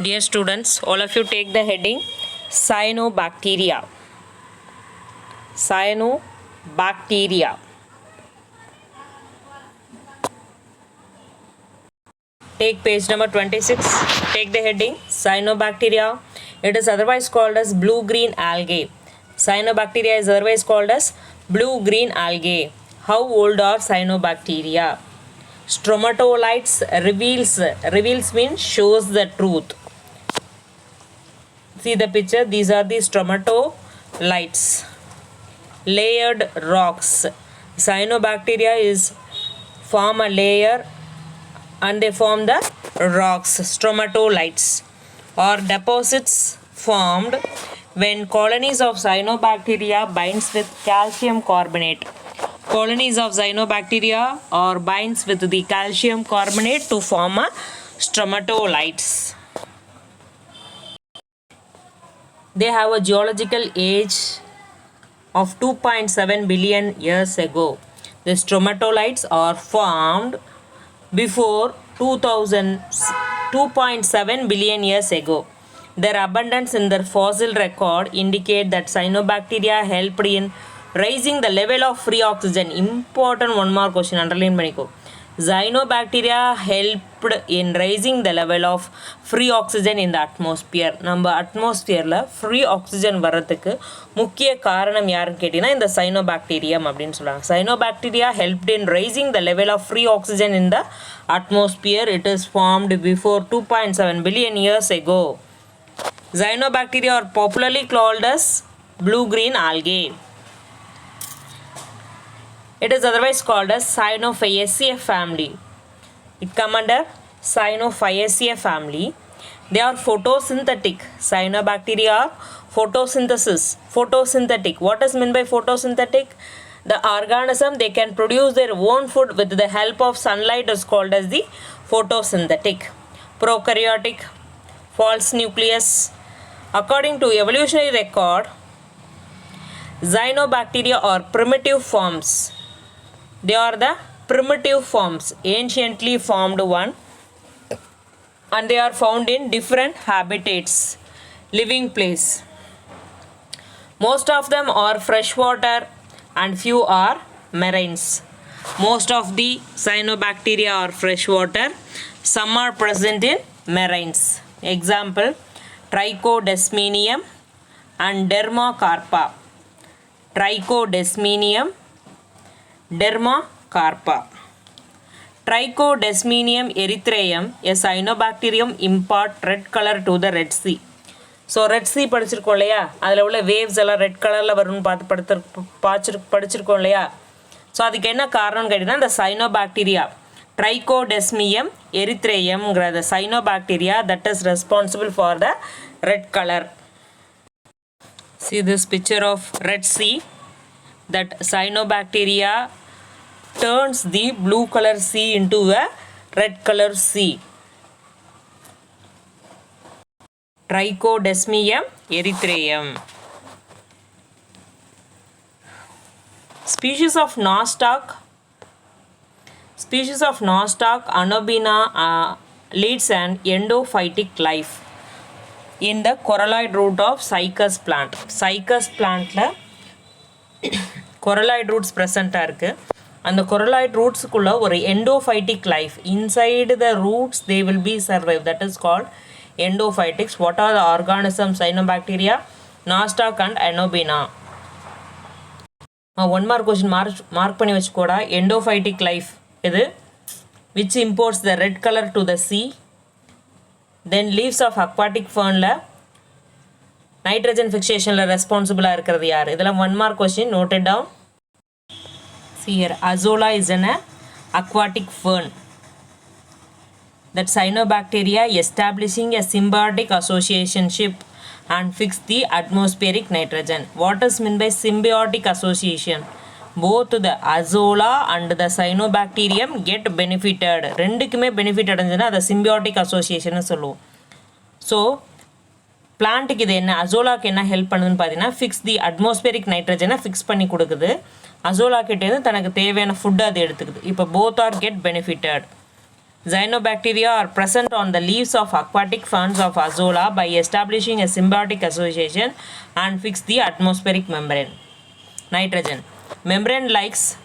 Dear students, all of you take the heading Cyanobacteria. Cyanobacteria. Take page number 26. Take the heading Cyanobacteria. It is otherwise called as blue-green algae. Cyanobacteria is otherwise called as blue-green algae. How old are cyanobacteria? Stromatolites reveals means shows the truth. See the picture, these are the stromatolites, layered rocks. Cyanobacteria is form a layer and they form the rocks, stromatolites, or deposits formed when colonies of cyanobacteria binds with calcium carbonate. Colonies of cyanobacteria or binds with the calcium carbonate to form a stromatolites. They have a geological age of 2.7 billion years ago. The stromatolites are formed before 2.7 billion years ago. Their abundance in their fossil record indicate that cyanobacteria helped in raising the level of free oxygen. Important one more question, underline paniko. Cyanobacteria helped in raising the level of free oxygen in the atmosphere. நம்ம அட்மாஸ்பியரில் free oxygen வர்றதுக்கு முக்கிய காரணம் யாருன்னு கேட்டிங்கன்னா இந்த cyanobacterium அப்படின்னு சொல்கிறாங்க. Cyanobacteria helped in rising the level of free oxygen in the atmosphere. It is formed before 2.7 billion years ago. Cyanobacteria are popularly called as blue-green algae. It is otherwise called as Cyanophyceae family. It come under Cyanophyceae family. They are photosynthetic. Cyanobacteria are photosynthetic. What is meant by photosynthetic? The organism, they can produce their own food with the help of sunlight is called as the photosynthetic. Prokaryotic, false nucleus. According to evolutionary record, cyanobacteria are primitive forms. They are the primitive forms, anciently formed one, and they are found in different habitats, living place. Most of them are freshwater and few are marines. Most of the cyanobacteria are freshwater, some are present in marines. Example, Trichodesminium and Dermacarpa. Trichodesminium, Dermacarpa. Trichodesminium erythraeum, a cyanobacterium, impart red color to the Red Sea. So red C படிச்சிருக்கோம் இல்லையா, அதில் உள்ள waves எல்லாம் red கலரில் வரும்னு படிச்சிருக்கோம் இல்லையா. So அதுக்கு என்ன காரணம்னு கேட்டிங்கன்னா இந்த cyanobacteria ட்ரைகோடெஸ்மியம் எரித்ரேயம்ங்கிற the cyanobacteria that is responsible for the red color. See this picture of Red Sea, that cyanobacteria turns the blue color sea into a red color sea. Trichodesmium erythraeum. Species of nostoc Anobina leads an endophytic life in the coralloid root of Cycas plant. Cycas plantல coralloid roots present இருக்கு. அந்த coralloid rootsக்குள்ள ஒரு endophytic life. Inside the roots they will be survive. That is called endophytics. What are the organisms? Cyanobacteria, nostoc and Anobina. One more question mark பண்ணி வச்சுக்கோடா. Endophytic life இது which imports the red color to the sea. Then leaves of aquatic fernல nitrogen fixationல responsible இருக்கிறது யார்? இதெல்லாம் one more question, note it down. See here, Azolla is an aquatic fern. That cyanobacteria establishing a symbiotic associationship and fix the atmospheric nitrogen. What is meant by symbiotic association? Both the Azolla and the cyanobacterium get benefited. ரெண்டுக்குமே benefit அடைஞ்சுன்னா அதை symbiotic association சொல்லுவோம். So பிளான்ட்டுக்கு இது என்ன, அசோலாக்கு என்ன help பண்ணுதுன்னு பார்த்தீங்கன்னா fix தி atmospheric நைட்ரஜனை fix பண்ணி கொடுக்குது. அசோலா கிட்டேருந்து தனக்கு தேவையான ஃபுட்டு அது எடுத்துக்குது. இப்போ both are get benefited. Cyanobacteria are present on the leaves of aquatic ferns of Azolla by establishing a symbiotic association and fix the atmospheric membrane. Nitrogen. Membrane likes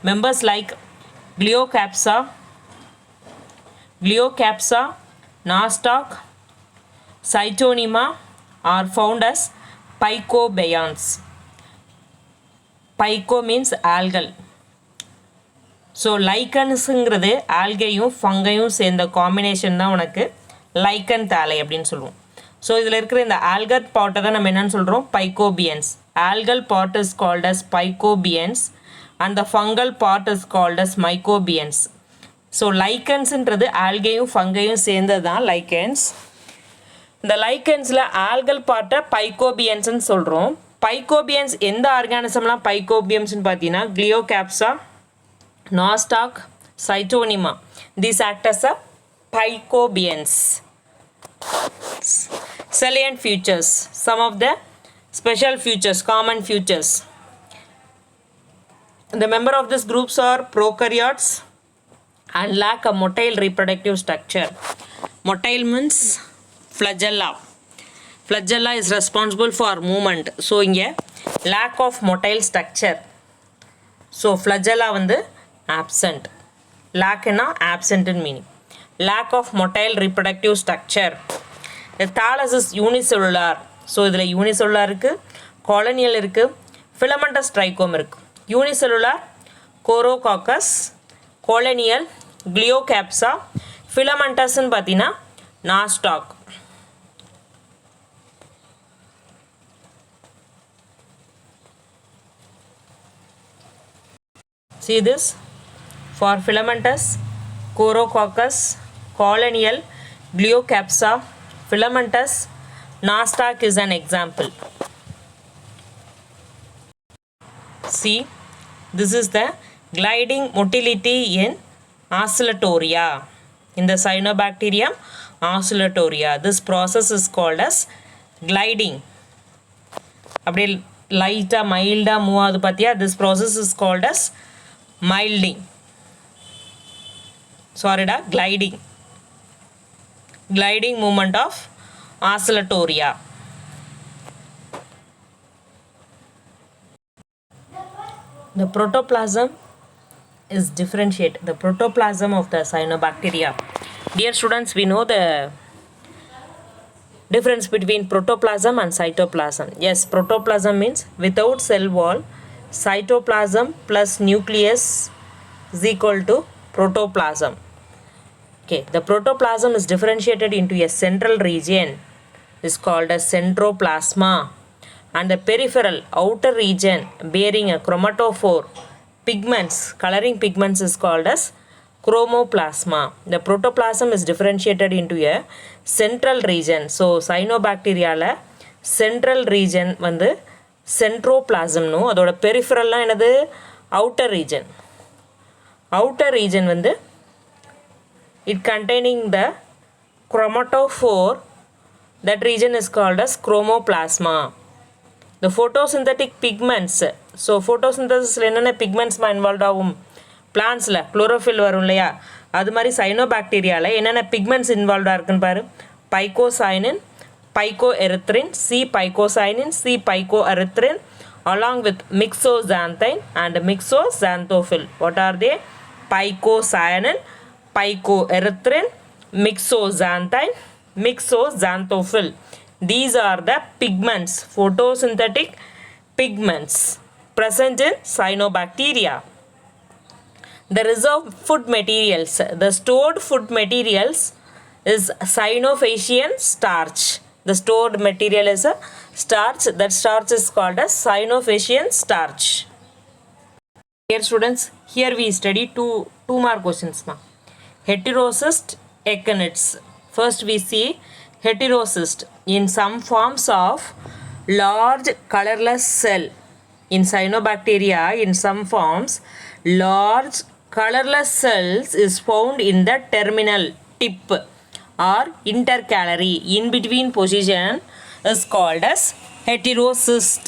members like Glyocapsa, nostoc, Cytonema are found as pycobians. Pyco means algal. So லைக்கன்ஸுங்கிறது ஆல்கையும் ஃபங்கையும் சேர்ந்த combination தான் உனக்கு லைக்கன் தாலை அப்படின்னு சொல்லுவோம். So இதில் இருக்கிற இந்த ஆல்கல் பார்ட்டை தான் நம்ம என்னென்னு சொல்கிறோம், phycobionts. Algal part is called as phycobionts and the fungal part is called as mycobionts. So லைக்கன்ஸுன்றது ஆல்கையும் ஃபங்கையும் சேர்ந்தது தான் லைக்கன்ஸ். இந்த லைக்கன்ஸில் ஆல்கல் பார்ட்டை பைக்கோபியன்ஸ்ன்னு சொல்கிறோம். பைக்கோபியன்ஸ் எந்த ஆர்கானிசம்லாம் பைக்கோபியம்ஸ்னு பார்த்தீங்கன்னா கிளியோகேப்சா, nostoc, Cytonema. These act as a pycobians. Salient features. Some of the special features, common features. The member of this groups are prokaryotes and lack a motile reproductive structure. Motile means flagella. Flagella is responsible for movement. So, இங்கே lack of motile structure. So, flagella வந்து absent. Lack na absent in meaning. Lack of motile reproductive structure. The thallus is unicellular. So இதில் unicellular இருக்கு, colonial இருக்கு, filamentous trichome இருக்கு. Unicellular Corococcus, colonial Glyocapsa, filamentous ன்னு பார்த்தீங்கன்னா nostoc. See this? For filamentous, Corococcus, colonial, Glyocapsa, filamentous, nostoc is an example. See, this is the gliding motility in Oscillatoria. In the Cyanobacterium, Oscillatoria. This process is called as gliding. அப்படியே லைட்டாக மைல்டாக move ஆகுது பார்த்தியா, this process is called as milding. Gliding movement of Oscillatoria. The protoplasm is differentiated. The protoplasm of the Cyanobacteria. Dear students, we know the difference between protoplasm and cytoplasm. Yes, protoplasm means without cell wall. Cytoplasm plus nucleus is equal to protoplasm. Okay, the protoplasm is differentiated into a central region is called as centroplasma and the peripheral outer region bearing a chromatophore pigments, coloring pigments is called as chromoplasma. The protoplasm is differentiated into a central region. So cyanobacteria la central region வந்து centroplasm no, அதோட peripheral என்னது outer region. Outer region வந்து it containing the chromatophore, that region is called as chromoplasma. The photosynthetic pigments, so photosynthesis என்னென்ன pigments involved ஆகும், பிளான்ஸில் chlorophyll வரும் இல்லையா, அது மாதிரி சைனோபாக்டீரியாவில் என்னென்ன பிக்மெண்ட்ஸ் இன்வால்வ்டாக இருக்குன்னு பாரு. Phycocyanin, phycoerythrin, C phycocyanin, C phycoerythrin along with myxoxanthine and myxoxanthophil. What are they? Picocyanin, picoerythrin, myxoxanthine, myxoxanthophil. These are the pigments, photosynthetic pigments present in cyanobacteria. The reserved food materials, the stored food materials is cyanophacian starch. The stored material is a starch. That starch is called as cyanophacian starch. Dear students, here we study two more questions. Heterocyst, echinates. First we see heterocyst. In some forms of large colorless cell. In cyanobacteria, in some forms, large colorless cells is found in the terminal tip or intercalary in between position is called as heterocyst.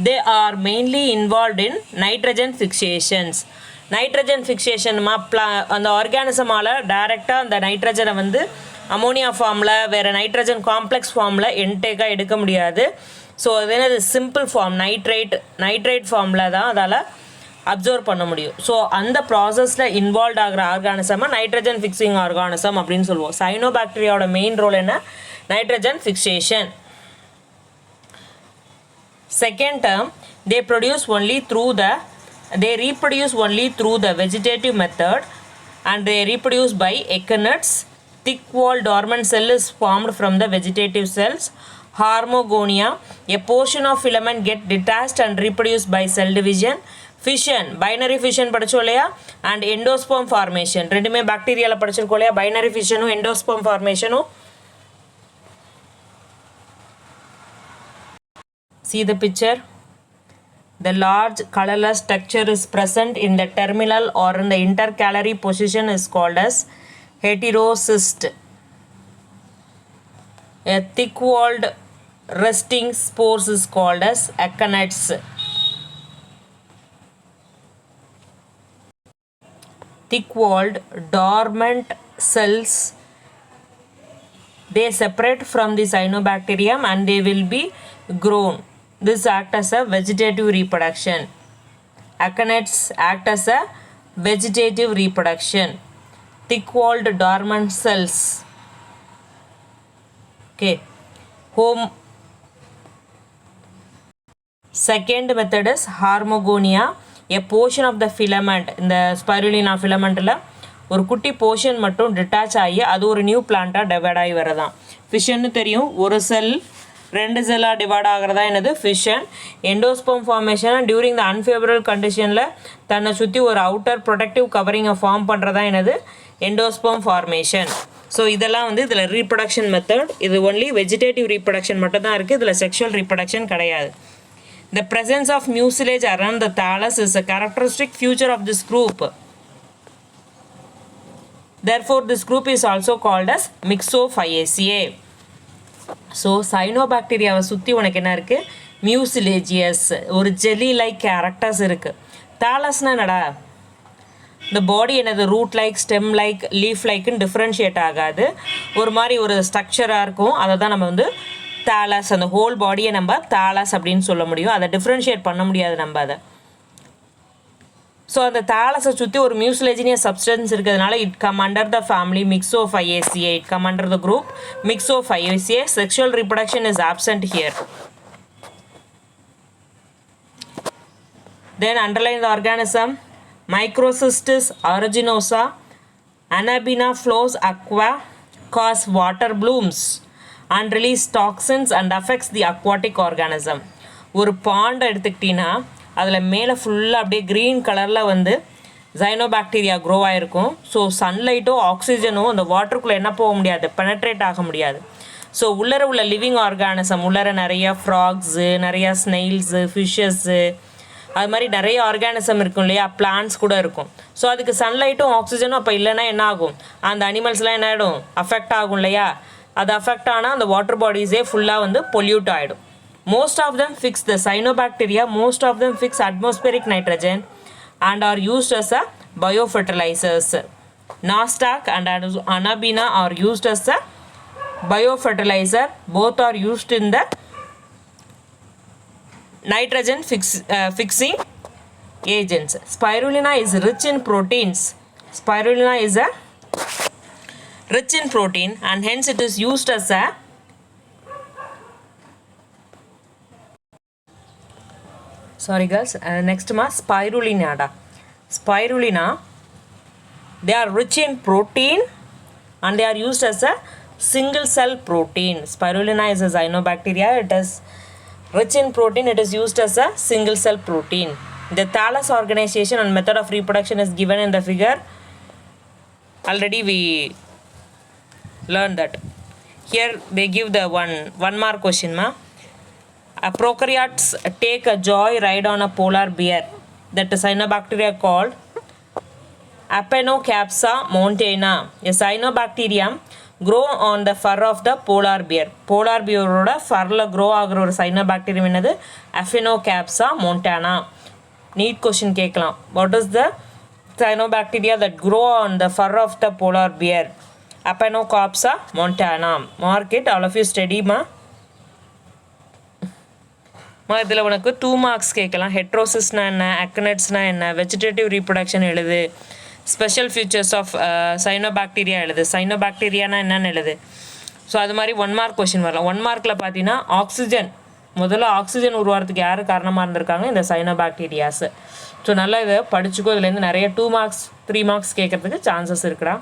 They are mainly involved in nitrogen fixations. Nitrogen ஃபிக்சேஷன்மா அந்த ஆர்கானிசமால் டைரெக்டாக அந்த நைட்ரஜனை வந்து ammonia ஃபார்மில் வேறு nitrogen complex ஃபார்மில் இன்டேக்காக எடுக்க முடியாது. ஸோ அது என்னது சிம்பிள் ஃபார்ம் நைட்ரேட் ஃபார்மில் தான் அதால் அப்சர்வ் பண்ண முடியும். ஸோ அந்த ப்ராசஸில் இன்வால்வ் ஆகிற ஆர்கானிசமாக நைட்ரஜன் ஃபிக்ஸிங் ஆர்கானிசம் அப்படின்னு சொல்லுவோம். சைனோபாக்டீரியாவோட மெயின் ரோல் என்ன? Nitrogen fixation. Second term, they reproduce only through the vegetative method and they reproduce by akinets. Thick walled dormant cell is formed from the vegetative cells. Hormogonia, a portion of filament get detached and reproduced by cell division. Fission, binary fission படிச்சோம் இல்லையா, and endosperm formation. ரெண்டுமே பாக்டீரியாவில் படிச்சிருக்கோம் இல்லையா, binary fissionும் endosperm formationும். See the picture. The large colorless structure is present in the terminal or in the intercalary position is called as heterocyst. A thick-walled resting spores is called as akinets. Thick-walled dormant cells, they separate from the cyanobacterium and they will be grown. This act as a vegetative reproduction. Akinets act as a vegetative reproduction. Thick-walled dormant cells. Okay. Second method is Hormogonia. A portion of the filament, இந்த spirulina ஃபிலமெண்ட்டில் ஒரு குட்டி portion மட்டும் detach ஆகி அது ஒரு new பிளான்ட்டாக divide ஆகி வரதான் ஃபிஷன்னு தெரியும். ஒரு செல் 2 செல்லாக டிவைட் ஆகிறதா என்னது fission. Endosperm formation during the unfavourable கண்டிஷனில் தன்னை சுற்றி ஒரு அவுட்டர் ப்ரொடக்டிவ் கவரிங்கை ஃபார்ம் பண்ணுறதா என்னது எண்டோஸ்பம் ஃபார்மேஷன். ஸோ இதெல்லாம் வந்து இதில் ரீப்ரொடக்ஷன் மெத்தட். இது ஒன்லி வெஜிடேட்டிவ் ரீப்ரொடக்ஷன் மட்டும் தான் இருக்குது, இதில் செக்ஷுவல் ரீப்ரொடக்ஷன் கிடையாது. The presence of mucilage around the thallus is a characteristic feature of this group. Therefore, this group is also called as Myxophaeaceae. So சைனோபாக்டீரியாவை சுற்றி உனக்கு என்ன இருக்குது? மியூசிலேஜியஸ், ஒரு ஜெல்லி லைக் கேரக்டர்ஸ் இருக்குது. தாலஸ்னா என்னடா? இந்த பாடி என்னது root like, stem like, leaf லைக்குன்னு டிஃப்ரென்ஷியேட் ஆகாது, ஒரு மாதிரி ஒரு ஸ்ட்ரக்சராக இருக்கும். அதை தான் நம்ம வந்து தாலஸ், அந்த ஹோல் பாடியை நம்ம தாலஸ் அப்படின்னு சொல்ல முடியும். அதை டிஃப்ரென்ஷியேட் பண்ண முடியாது நம்ம அதை. ஸோ அந்த தாலஸை சுற்றி ஒரு மியூசிலேஜினியஸ் சப்ஸ்டன்ஸ் இருக்கிறதுனால it come under the family Myxophaeaceae. It come under the group Myxophaeaceae. Sexual reproduction is absent here. Then underline the organism. Microcystis aeruginosa, Anabaena flows aqua, cause water blooms and release toxins and affects the aquatic organism. ஒரு பாண்டை எடுத்துக்கிட்டிங்கன்னா அதில் மேலே ஃபுல்லாக அப்படியே green கலரில் வந்து cyanobacteria grow ஆகிருக்கும். So சன்லைட்டோ ஆக்சிஜனோ அந்த வாட்டருக்குள்ளே என்ன போக முடியாது, பெனட்ரேட் ஆக முடியாது. ஸோ உள்ளர உள்ள லிவிங் ஆர்கானிசம், உள்ளர நிறையா ஃப்ராக்ஸு, நிறையா ஸ்னெயில்ஸு, ஃபிஷ்ஷஸ்ஸு, அது மாதிரி நிறைய ஆர்கானிசம் இருக்கும் இல்லையா, பிளான்ட்ஸ் கூட இருக்கும். ஸோ அதுக்கு சன்லைட்டும் ஆக்சிஜனும் அப்போ இல்லைன்னா என்ன ஆகும், அந்த அனிமல்ஸ்லாம் என்ன ஆகிடும், அஃபெக்ட் ஆகும் இல்லையா. அது அஃபெக்ட் ஆனால் அந்த வாட்டர் பாடிஸே ஃபுல்லாக வந்து பொல்யூட் ஆகிடும். Most of them fix the cyanobacteria, most of them fix atmospheric nitrogen and are used as a biofertilizers. Nostoc and Anabaena are used as a biofertilizer. Both are used in the nitrogen fixing agents. Spirulina is rich in proteins. Spirulina is a rich in protein and hence it is used as a sorry girls, next ma spirulina da. Spirulina, they are rich in protein and they are used as a single cell protein. Spirulina is a cyanobacteria, it is rich in protein, it is used as a single cell protein. The thallus organization and method of reproduction is given in the figure. Already we learned that. Here they give the one mark question ma. Prokaryotes take a joy ride on a polar bear. That is cyanobacteria called Aphanocapsa montana. A cyanobacterium grow on the fur of the polar bear. Polar bear oda furla grow ஆகிற ஒரு cyanobacterium என்னது Aphanocapsa montana. Neat question கேட்கலாம். What is the cyanobacteria that grow on the fur of the polar bear. Apanocarpsa montana. Mark it, all of you steady ma. இதில் உனக்கு 2 marks கேட்கலாம். ஹெட்ரோசிஸ்னா என்ன, அக்னட்ஸ்னா என்ன, vegetative reproduction எழுது, ஸ்பெஷல் ஃபியூச்சர்ஸ் ஆஃப் சைனோபாக்டீரியா எழுது, சைனோபாக்டீரியானா என்னன்னு எழுது. ஸோ அது மாதிரி 1 மார்க் கொஷின் வரலாம். 1 மார்க்கில் பார்த்தீங்கன்னா ஆக்சிஜன், முதல்ல ஆக்சிஜன் உருவாகிறதுக்கு யார் காரணமாக இருந்திருக்காங்க, இந்த சைனோபாக்டீரியாஸு. ஸோ நல்லா இதை படிச்சுக்கோ. இதுலேருந்து நிறைய 2 மார்க்ஸ் 3 மார்க்ஸ் கேட்குறதுக்கு சான்சஸ் இருக்குடா.